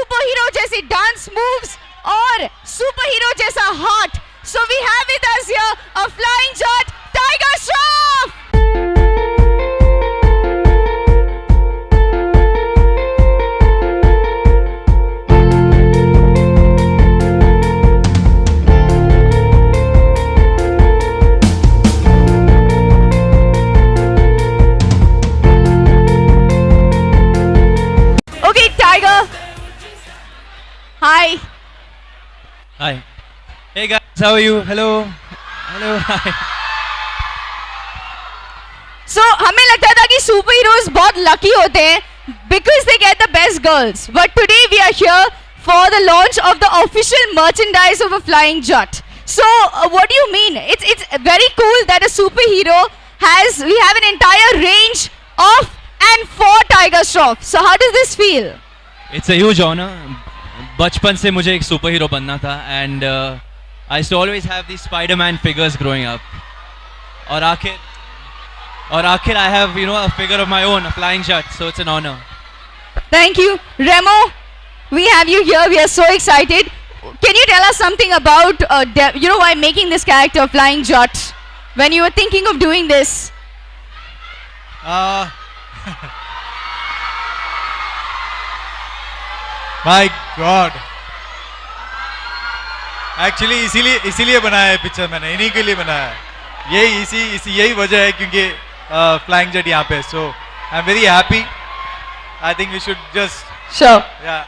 Superhero जैसे dance moves और superhero जैसा heart. So we have with us here a flying jet, Tiger Shroff. Okay, Tiger. Hi. Hi. Hey guys, how are you? Hello. Hello. Hi. So हमें लगता था कि super heroes बहुत lucky होते हैं because they get the best girls. But today we are here for the launch of the official merchandise of a flying jet. So what do you mean? It's very cool that a superhero we have an entire range of and for Tiger Shroff. So how does this feel? It's a huge honor. बचपन से मुझे एक super hero बनना था and I used to always have these Spider-Man figures growing up. और आखिर I have a figure of my own, a flying jet. So it's an honor. Thank you, Remo. We have you here. We are so excited. Can you tell us something about why making this character flying jet? When you were thinking of doing this? My God. Actually इसीलिए बनाया है picture मैंने, इन्हीं के लिए बनाया है. यही वजह है क्योंकि flying jet यहाँ पे. So I'm very happy. I think we should just. Sure. Yeah.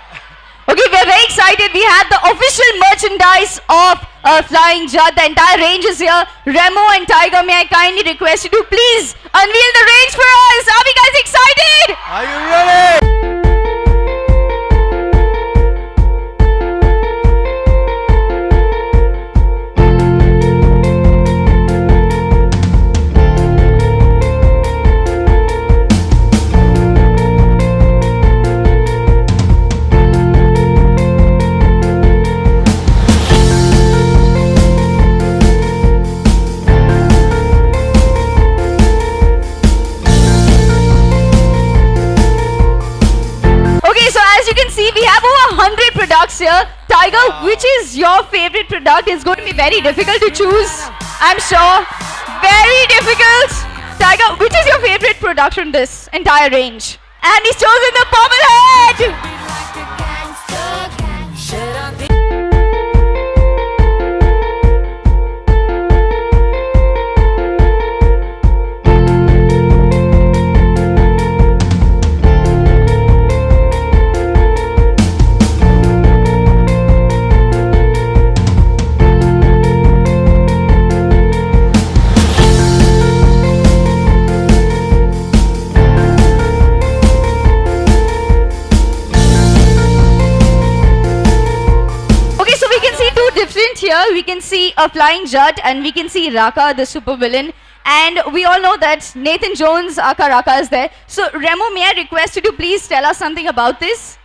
Okay, we are very excited. We have the official merchandise of Flying Jet. The entire range is here. Remo and Tiger, may I kindly request you to please unveil the range for us. Are we guys excited? Are you ready? We have over 100 products here. Tiger, which is your favorite product? It's going to be very difficult to choose, I'm sure. Very difficult. Tiger, which is your favorite product from this entire range? And he's chosen the Bobblehead! Here we can see a flying jet and we can see Raka, the super villain, and we all know that Nathan Jones, aka Raka, is there. So Remo, may I request you to please tell us something about this?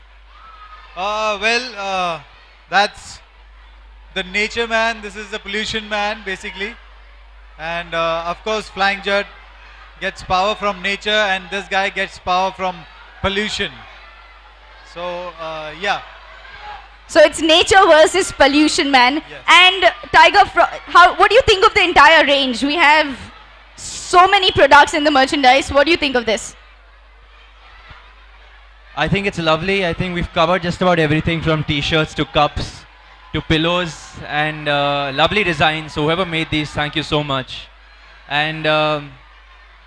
That's the nature man. This is the pollution man, basically, and of course, flying jet gets power from nature, and this guy gets power from pollution. So yeah. So it's nature versus pollution, man. Yes. And Tiger, what do you think of the entire range? We have so many products in the merchandise. What do you think of this? I think it's lovely. I think we've covered just about everything from t-shirts to cups to pillows and lovely designs. So whoever made these, thank you so much. And I'm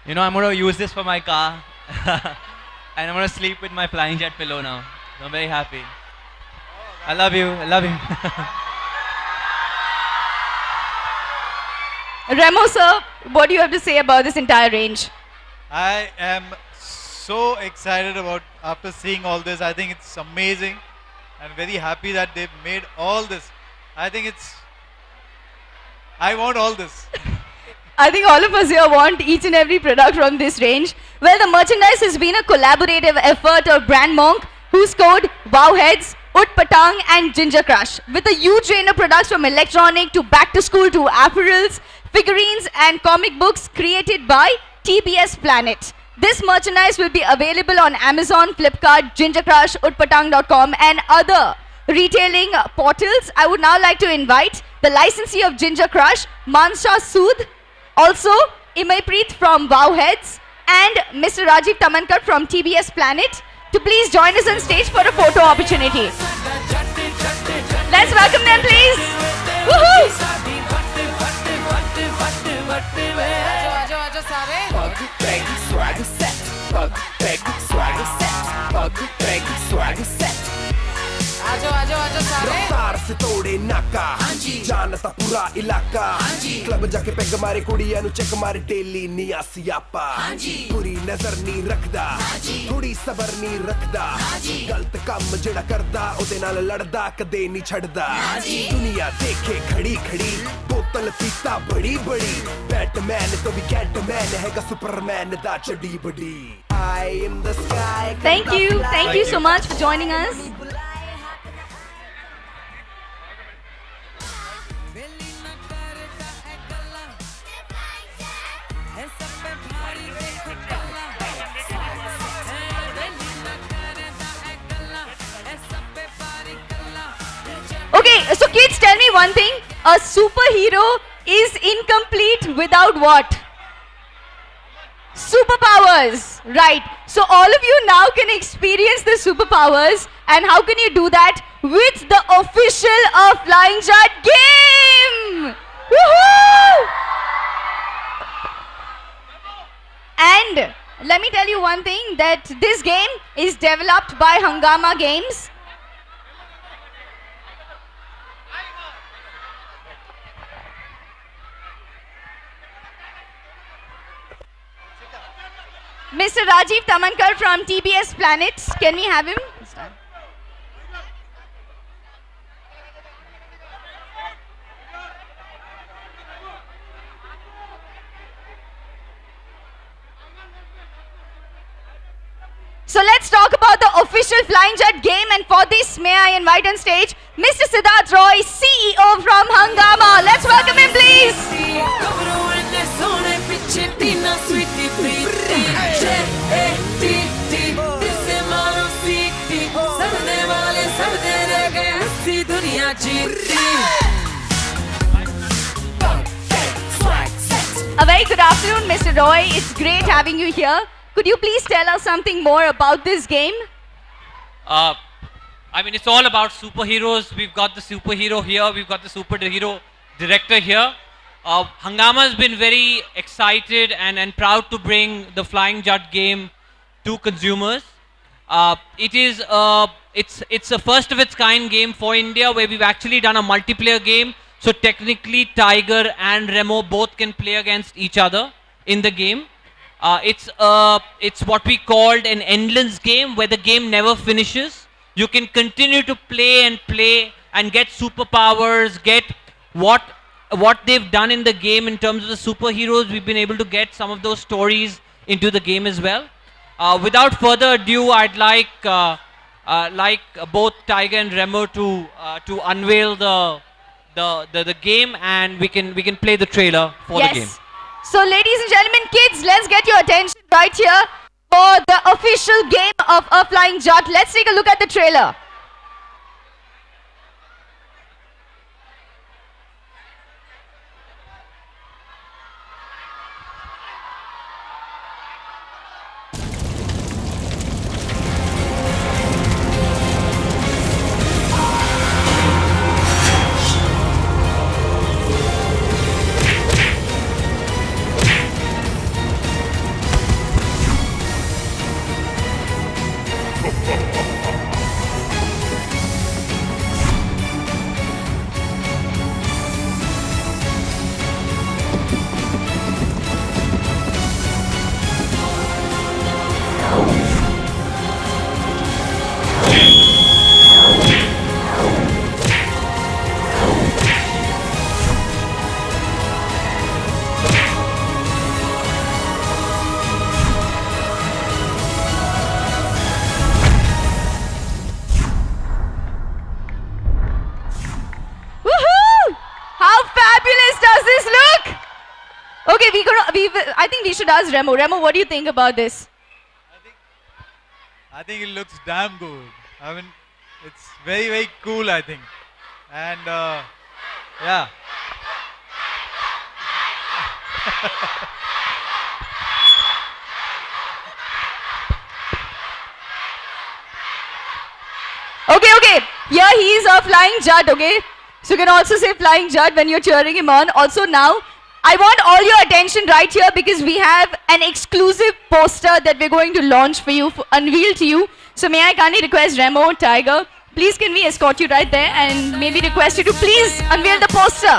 going to use this for my car. And I'm going to sleep with my flying jet pillow now. So I'm very happy. I love you. I love you. Remo sir, what do you have to say about this entire range? I am so excited about after seeing all this. I think it's amazing. I'm very happy that they've made all this. I want all this. I think all of us here want each and every product from this range. Well, the merchandise has been a collaborative effort of Brand Monk, who's code Wowheads, Ut Patang and Ginger Crush, with a huge range of products from electronic to back to school to apparels, figurines and comic books created by TBS Planet. This merchandise will be available on Amazon, Flipkart, Ginger Crush, Utpatang.com and other retailing portals. I would now like to invite the licensee of Ginger Crush, Mansha Sood, also Imaipreet from Wowheads and Mr. Rajiv Tamankar from TBS Planet to please join us on stage for a photo opportunity. Let's welcome them, please. Woohoo! रफ्तार से तोड़े नाका जानता पूरा इलाका club जाके peg मारे कुड़ियां नु चेक मारे डेली निया सियापा पूरी नजर नहीं रखदा थोड़ी सबर नहीं रखदा गलत काम जेड़ा करदा ओदे नाल लड़दा कदे नहीं छड़दा दुनिया देखे खड़ी खड़ी बोतल पीता बड़ी बड़ी बैटमैन तो भी कैटमैन हैगा सुपरमैन दा चड्डी बड़ी I am the sky. Thank you so much for joining us. Okay, so kids, tell me one thing. A superhero is incomplete without what? Superpowers, right? So all of you now can experience the superpowers, and how can you do that? With the official of Flying Jut game! Woohoo! And let me tell you one thing, that this game is developed by Hungama Games. Mr. Rajiv Tamankar from TBS Planet. Can we have him? So let's talk about the official Flying Jut game, and for this may I invite on stage Mr. Siddharth Roy, CEO from Hungama. Let's welcome him, please. A very good afternoon, Mr. Roy. It's great having you here. Could you please tell us something more about this game? I mean, it's all about superheroes. We've got the superhero here. We've got the superhero director here. Hungama has been very excited and proud to bring the Flying Jut game to consumers. It's a first of its kind game for India, where we've actually done a multiplayer game. So technically, Tiger and Remo both can play against each other in the game. It's what we called an endless game, where the game never finishes. You can continue to play and get superpowers, get what they've done in the game in terms of the superheroes. We've been able to get some of those stories into the game as well. Without further ado, I'd like both Tiger and Remo to unveil the game, and we can play the trailer for the game. So ladies and gentlemen, kids, let's get your attention right here for the official game of A Flying Jut. Let's take a look at the trailer. I think we should ask Remo. Remo, what do you think about this? I think it looks damn good. I mean, it's very, very cool, I think. And yeah. Okay. Here he is a flying Judd, okay? So you can also say flying Judd when you're cheering him on. Also now, I want all your attention right here because we have an exclusive poster that we're going to launch for you, unveil to you. So may I kindly request Remo, Tiger, please can we escort you right there and maybe request you to please unveil the poster.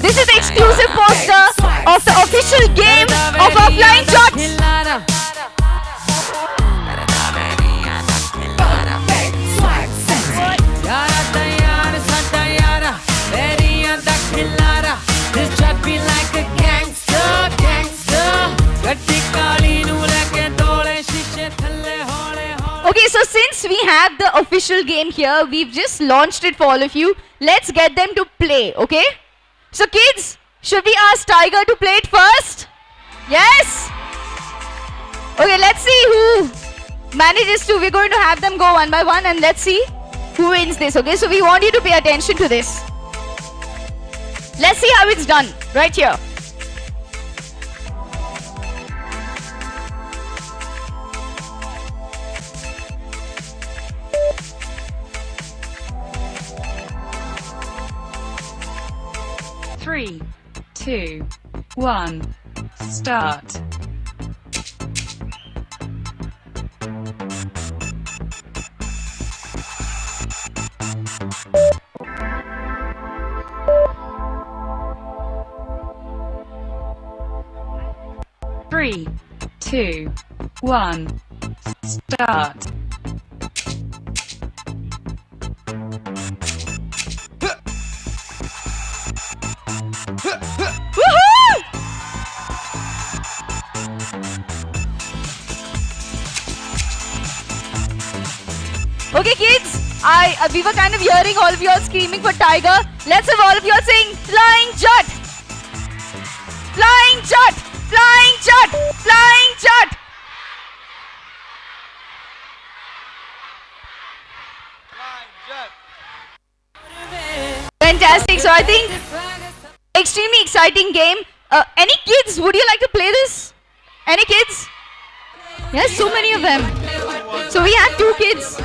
This is the exclusive poster of the official game of our Flying Judds. Okay, so since we have the official game here, we've just launched it for all of you. Let's get them to play, okay? So kids, should we ask Tiger to play it first? Yes? Okay, let's see who manages to. We're going to have them go one by one and let's see who wins this, okay? So we want you to pay attention to this. Let's see how it's done right here. Three, two, one, start. Three, two, one, start. Woohoo! Okay kids, we were kind of hearing all of you all screaming for Tiger. Let's have all of you all saying Flying Judd! Flying Judd! Flying Judd! Flying Judd! Fantastic. So I think extremely exciting game. Any kids, would you like to play this? Any kids? Yes, so many of them. So we have 2 kids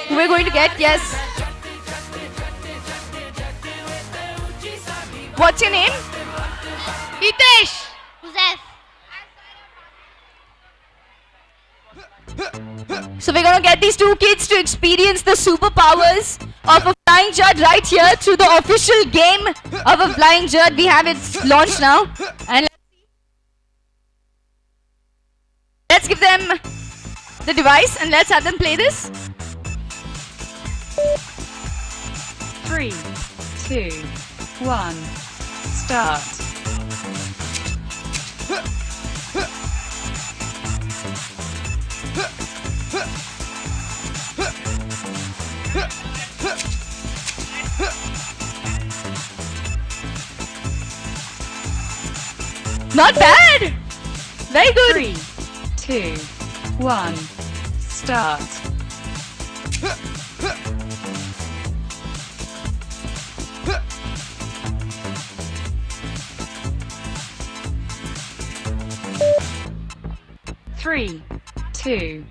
who we're going to get, yes. What's your name? Hitesh. Joseph. So we're gonna get these 2 kids to experience the superpowers of a Flying Judd right here through the official game of a Flying Judd. We have it launched now. And let's give them the device and let's have them play this. 3, 2, 1, start. Not bad. Very good. 3, 2, 1, start. Three, two.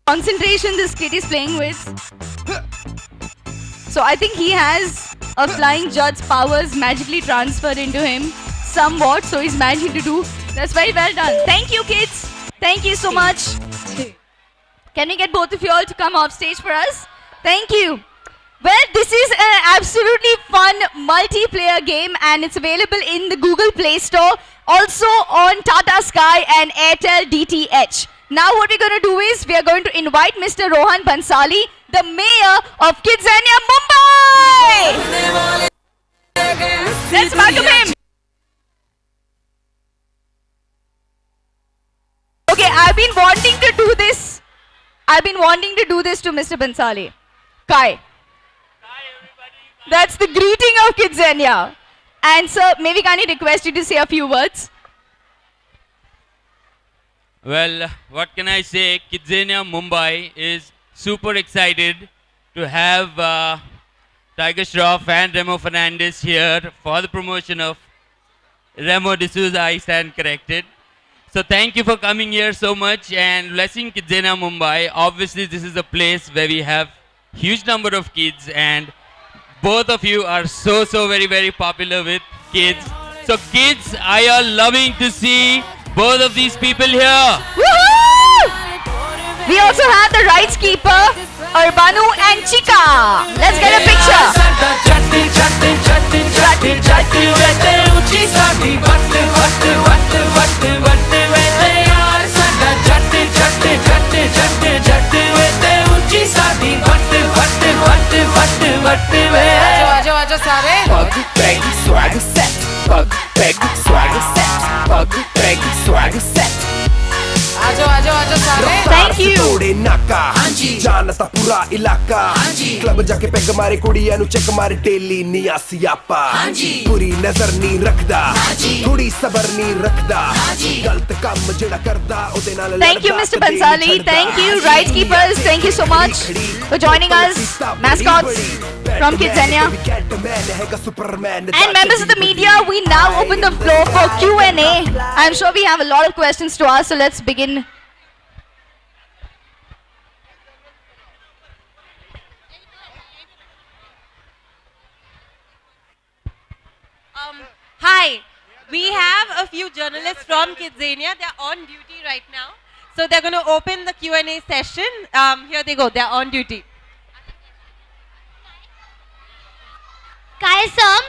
Concentration this kid is playing with. So I think he has a Flying Judd's powers magically transferred into him somewhat. So he's managing to do. That's very well done. Thank you, kids. Thank you so much. 2. Can we get both of you all to come off stage for us? Thank you. Well, this is an absolutely fun multiplayer game and it's available in the Google Play Store, also on Tata Sky and Airtel DTH. Now what we're going to do is we are going to invite Mr. Rohan Bansali, the mayor of Kidzania, Mumbai. Let's welcome him. I've been wanting to do this. I've been wanting to do this to Mr. Bansali. Kai. That's the greeting of Kidzania. And sir, may we kindly request you to say a few words? Well, what can I say? Kidzania Mumbai is super excited to have Tiger Shroff and Remo Fernandez here for the promotion of Remo D'Souza, I stand corrected. So thank you for coming here so much and blessing Kidzania Mumbai. Obviously, this is a place where we have huge number of kids and both of you are so very popular with kids. So kids, are you loving to see both of these people here? Woohoo! We also have the rights keeper, Urbanu and Chika. Let's get a picture. Pug, peg, swagger set. Pug, peg, swagger set. Pug, peg, swagger set. Thank you. तोड़े नाका जानता पूरा इलाका club जाके peg मारे कुड़ियां नु check मारे डेली निया सियापा पूरी नजर नी रखदा थोड़ी सबर नी रखदा गलत काम जेड़ा करदा ओदे नाल Thank you, Mr. Bansali. Thank you, rights keepers. Thank you so much for joining us, mascots from Kidzania. And members of the media, we now open the floor for Q&A. I'm sure we have a lot of questions to ask, so let's begin. Hi, we have a few journalists from Kidzania. They're on duty right now. So they're going to open the Q&A session. Here they go. They're on duty. Kaisam,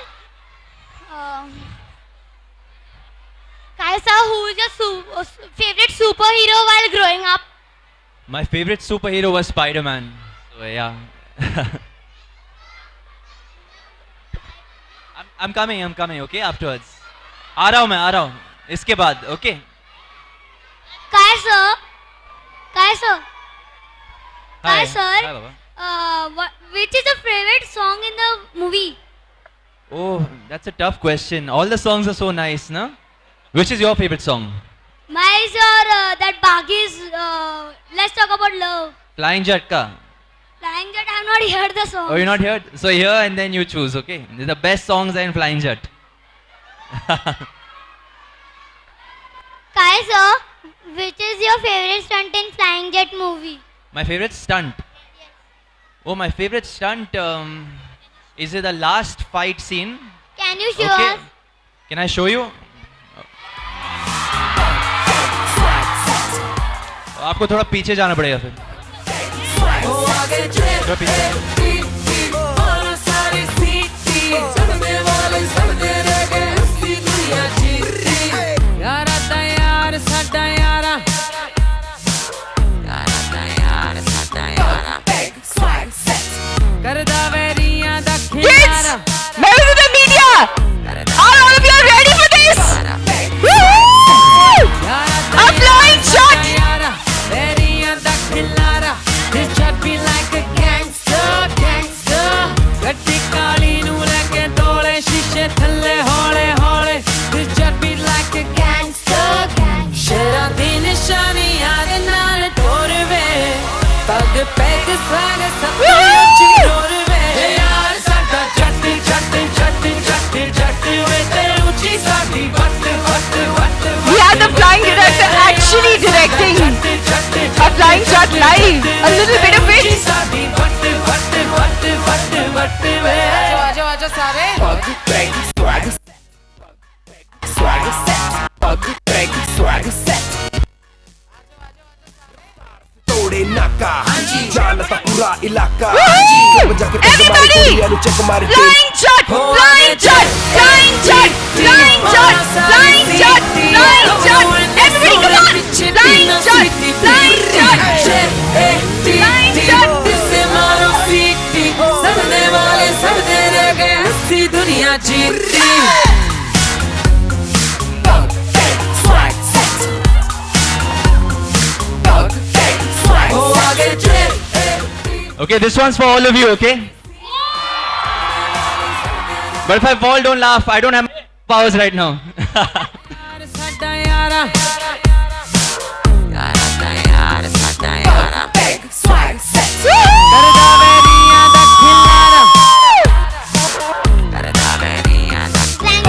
who is your favorite superhero while growing up? My favorite superhero was Spider-Man. So yeah. I'm coming, okay, afterwards. आ रहा हूँ, इसके बाद, okay? Kaisam, Hi. sir, Hi, Baba. which is your favorite song in the movie? Oh, that's a tough question. All the songs are so nice, no? Which is your favorite song? Mine is your that Baghi's Let's Talk About Love. Flying Jhatka. Flying Jet, I have not heard the song. Oh, you're not here? So here and then you choose, okay? The best songs are in Flying Jet. Kaisam, which is your favorite stunt in Flying Jet movie? My favorite stunt? Oh, my favorite stunt is it the last fight scene? Can you show Okay. us? Can I show you? आपको थोड़ा पीछे जाना पड़ेगा फिर थोड़ा पीछे Kids, members of the media, are all of you ready for this? Woo! A flying shot! We have the flying director actually directing a flying shot live. A little bit of it. Pug, peg, swagger set. Swagger set. Pug, peg, swagger set. तोड़े नाका जानता पूरा इलाका club जाके peg मारे कुड़ियां नु check मारे Flying shot! Flying shot! Flying shot! Flying shot! Flying shot! Flying shot! Everybody come on! Flying shot! Flying shot! Flying shot! दुनिया जीती Pug, peg, swag set. this one's for all of you, okay? But if I fall, don't laugh. I don't have powers right now. Thank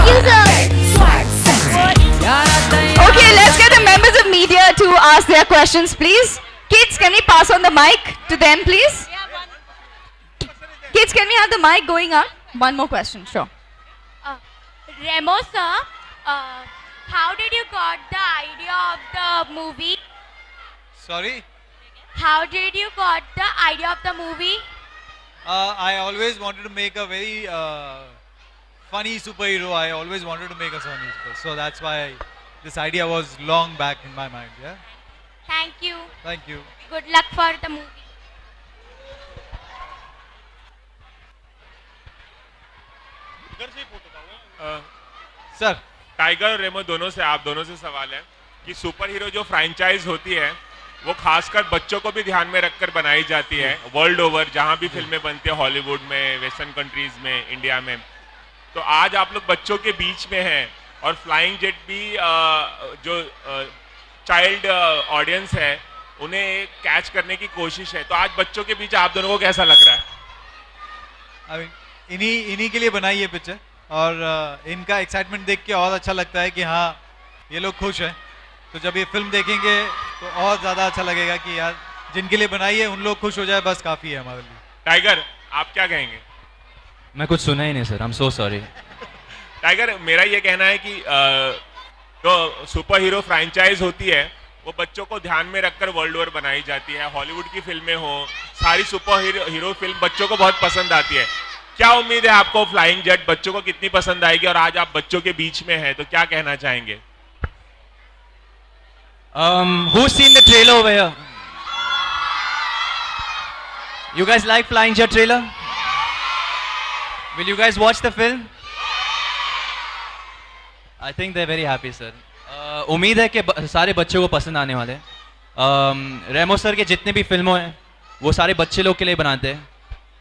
you, sir. Okay, let's get the members of media to ask their questions, please. Kids, can we pass on the mic to them, please? Kids, can we have the mic going up? One more question, sure. Remo, sir, how did you got the idea of the movie? Sorry? How did you got the idea of the movie? I always wanted to make a very funny superhero. I always wanted to make a funny superhero. So that's why this idea was long back in my mind. Yeah. Thank you. Thank you. Good luck for the movie. Sir. Tiger और रेमो दोनों से आप दोनों से सवाल है कि super hero जो फ्रेंचाइज होती है वो खासकर बच्चों को भी ध्यान में रखकर बनाई जाती है वर्ल्ड ओवर, जहां भी फिल्में बनती है, हॉलीवुड में, वेस्टर्न कंट्रीज में, इंडिया में। तो आज आप लोग बच्चों के बीच में हैं और फ्लाइंग जेट भी जो चाइल्ड ऑडियंस है उन्हें कैच करने की कोशिश है। तो आज बच्चों के बीच आप दोनों को कैसा लग रहा है? इन्हीं के लिए बनाई है पिक्चर और इनका एक्साइटमेंट देख के और अच्छा लगता है कि हाँ ये लोग खुश हैं। तो जब ये फिल्म देखेंगे तो और ज़्यादा अच्छा लगेगा कि यार जिनके लिए बनाई है उन लोग खुश हो जाए, बस काफ़ी है हमारे लिए। टाइगर, आप क्या कहेंगे? मैं कुछ सुना ही नहीं sir, I am so sorry. Tiger, मेरा ये कहना है कि जो सुपर हीरो फ्रेंचाइज होती है वो बच्चों को ध्यान में रखकर वर्ल्ड ओवर बनाई जाती है। हॉलीवुड की फिल्में हो, सारी सुपर हीरो फिल्म बच्चों को बहुत पसंद आती है। क्या उम्मीद है आपको फ्लाइंग जेट बच्चों को कितनी पसंद आएगी? और आज आप बच्चों के बीच में हैं तो क्या कहना चाहेंगे? Who's seen the trailer over here? You guys like Flying Jet trailer? Will you guys watch the film? I think they're very happy, sir. उम्मीद है कि सारे बच्चों को पसंद आने वाले हैं। रेमो सर के जितने भी फिल्मों हैं वो सारे बच्चे लोग के लिए बनाते हैं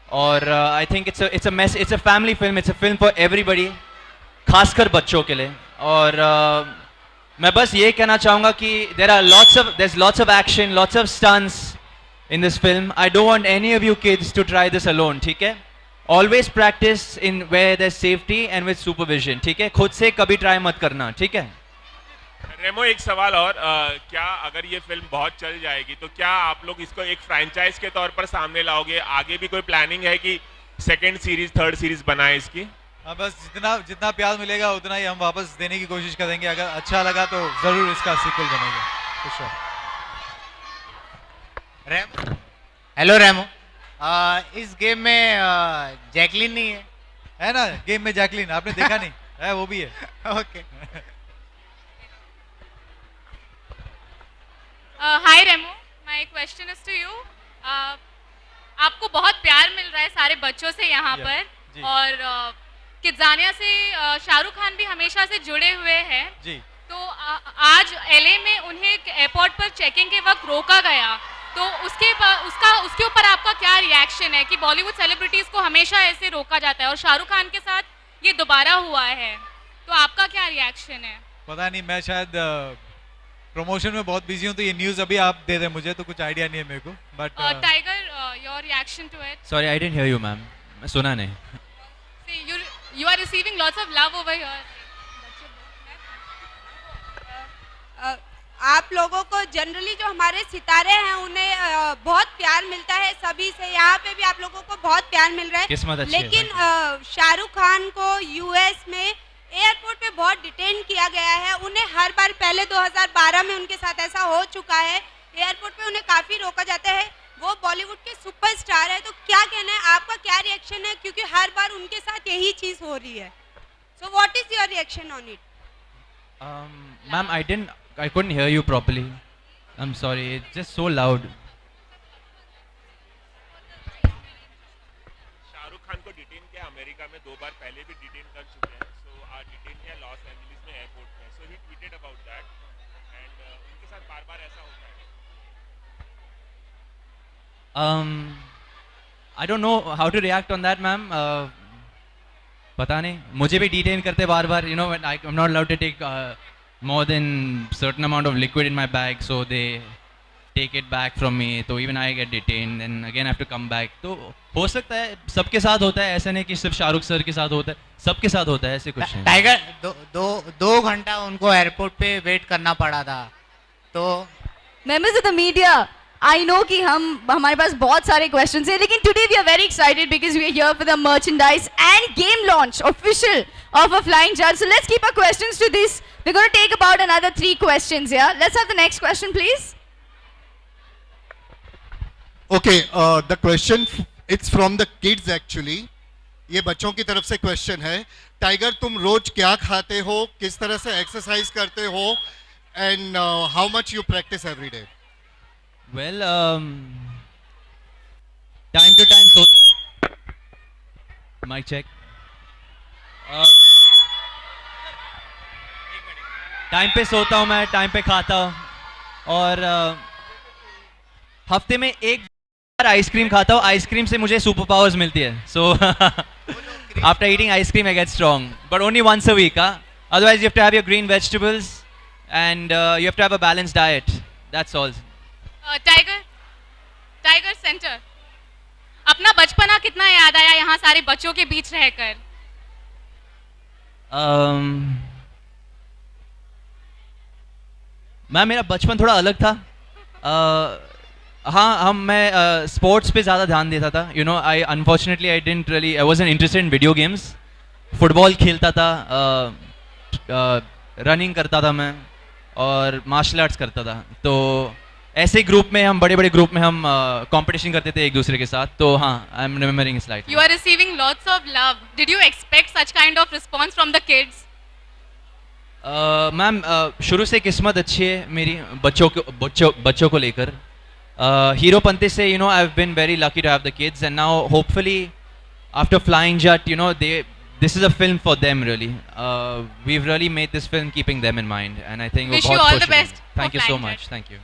और I think it's a family film, it's a film for everybody, खासकर बच्चों के लिए। और मैं बस ये कहना चाहूँगा कि there's lots of action, lots of stunts in this film. I don't want any of you kids to try this alone, ठीक है? Always practice in where there's safety and with supervision, ठीक है? खुद से कभी ट्राई मत करना, ठीक है? रेमो, एक सवाल और, क्या अगर ये फिल्म बहुत चल जाएगी तो क्या आप लोग इसको एक फ्रेंचाइज के तौर पर सामने लाओगे? आगे भी कोई प्लानिंग है कि सेकेंड सीरीज, थर्ड सीरीज बनाए इसकी? हाँ, बस जितना प्यार मिलेगा उतना ही हम वापस देने की कोशिश करेंगे। अगर अच्छा लगा तो जरूर इसका सीक्वल बनेगा। रैम, हेलो रैमो, इस गेम में जैकलिन नहीं है ना? गेम में जैकलिन आपने देखा नहीं है? वो भी है। Okay. Hi Remo, my question is to you. आपको बहुत प्यार मिल रहा है सारे बच्चों से यहाँ पर और किड्जानिया से शाहरुख खान भी हमेशा से जुड़े हुए हैं जी। तो आज एलए में उन्हें एयरपोर्ट पर चेकिंग के वक्त रोका गया, तो उसके ऊपर आपका क्या रिएक्शन है कि बॉलीवुड सेलिब्रिटीज को हमेशा ऐसे रोका जाता है और शाहरुख खान के साथ ये दोबारा हुआ है, तो आपका क्या रिएक्शन है? पता नहीं, मैं शायद प्रमोशन में बहुत बिजी हूँ तो ये न्यूज़ अभी आप दे दें मुझे, तो कुछ आइडिया नहीं है मेरे को। But Tiger, your reaction to it? Sorry, I didn't hear you ma'am, मैं सुना नहीं। You are receiving lots of love over here. आप लोगों को जनरली जो हमारे सितारे हैं उन्हें बहुत प्यार मिलता है सभी से। यहाँ पे भी आप लोगों को बहुत प्यार मिल रहा है, लेकिन शाहरुख खान को यूएस में एयरपोर्ट पे बहुत डिटेन किया गया है। उन्हें हर बार, पहले 2012 में उनके साथ ऐसा हो चुका है, एयरपोर्ट पे उन्हें काफ़ी रोका जाता है। वो बॉलीवुड के सुपरस्टार है, तो क्या कहना है आपका, क्या रिएक्शन है? क्योंकि हर बार उनके साथ यही चीज़ हो रही है। So what is your reaction on it? Ma'am, I couldn't hear you properly. I'm sorry, it's just so loud. Shahrukh Khan को डिटेन किया अमेरिका में, 2 बार पहले भी डिटेन कर चुके हैं। सो डिटेन किया लॉस एंजलिस में एयरपोर्ट में। सो he tweeted about that and उनके साथ बार-बार ऐसा होता है। I don't know how to react on that, ma'am. पता नहीं, मुझे भी detain करते बार बार. You know, when I'm not allowed to take more than certain amount of liquid in my bag, so they take it back from me. तो even I get detained, and again I have to come back. तो हो सकता है सबके साथ होता है, ऐसा नहीं कि सिर्फ शाहरुख सर के साथ होता है, सबके साथ होता है, ऐसे कुछ नहीं. टाइगर दो घंटा उनको एयरपोर्ट पे वेट करना पड़ा था. तो Members of the media, I know कि हमारे पास बहुत सारे questions हैं, लेकिन today we are very excited because we are here for the merchandise and game launch official of a Flying Judge. So let's keep our questions to this. We're going to take about another 3 questions here. Let's have the next question, please. Okay, the question it's from the kids actually. ये बच्चों की तरफ से question है. Tiger, तुम रोज क्या खाते हो, किस तरह से एक्सरसाइज करते हो, and how much you practice every day? Well, time to time, so mic check. Time पे सोता हूँ मैं, टाइम पे खाता हूँ, और हफ्ते में एक बार आइसक्रीम खाता हूँ. आइसक्रीम से मुझे सुपर पावर्स मिलती है. So after eating ice cream I get strong, but only once a week. Otherwise you have to have your green vegetables and you have to have a balanced diet. That's all. Tiger centre, अपना बचपना कितना याद आया यहाँ सारे बच्चों के बीच रहकर? मैम, मेरा बचपन थोड़ा अलग था. हाँ, मैं स्पोर्ट्स पे ज़्यादा ध्यान देता था. You know, I wasn't interested in video games. Football खेलता था, रनिंग करता था मैं, और मार्शल आर्ट्स करता था. तो ऐसे ग्रुप में हम, बड़े ग्रुप में हम कंपटीशन करते थे एक दूसरे के साथ. तो हाँ, I am remembering slightly. You are receiving lots of love. Did you expect such kind of response from the kids? Ma'am, शुरू से किस्मत अच्छी है मेरी बच्चों को लेकर. हीरोपंती से, you know, I've been very lucky to have the kids, and now hopefully after Flying Jut, you know, this is a film for them really. We've really made this film keeping them in mind, and I think wish you all the best. Thank you so much. Thank you.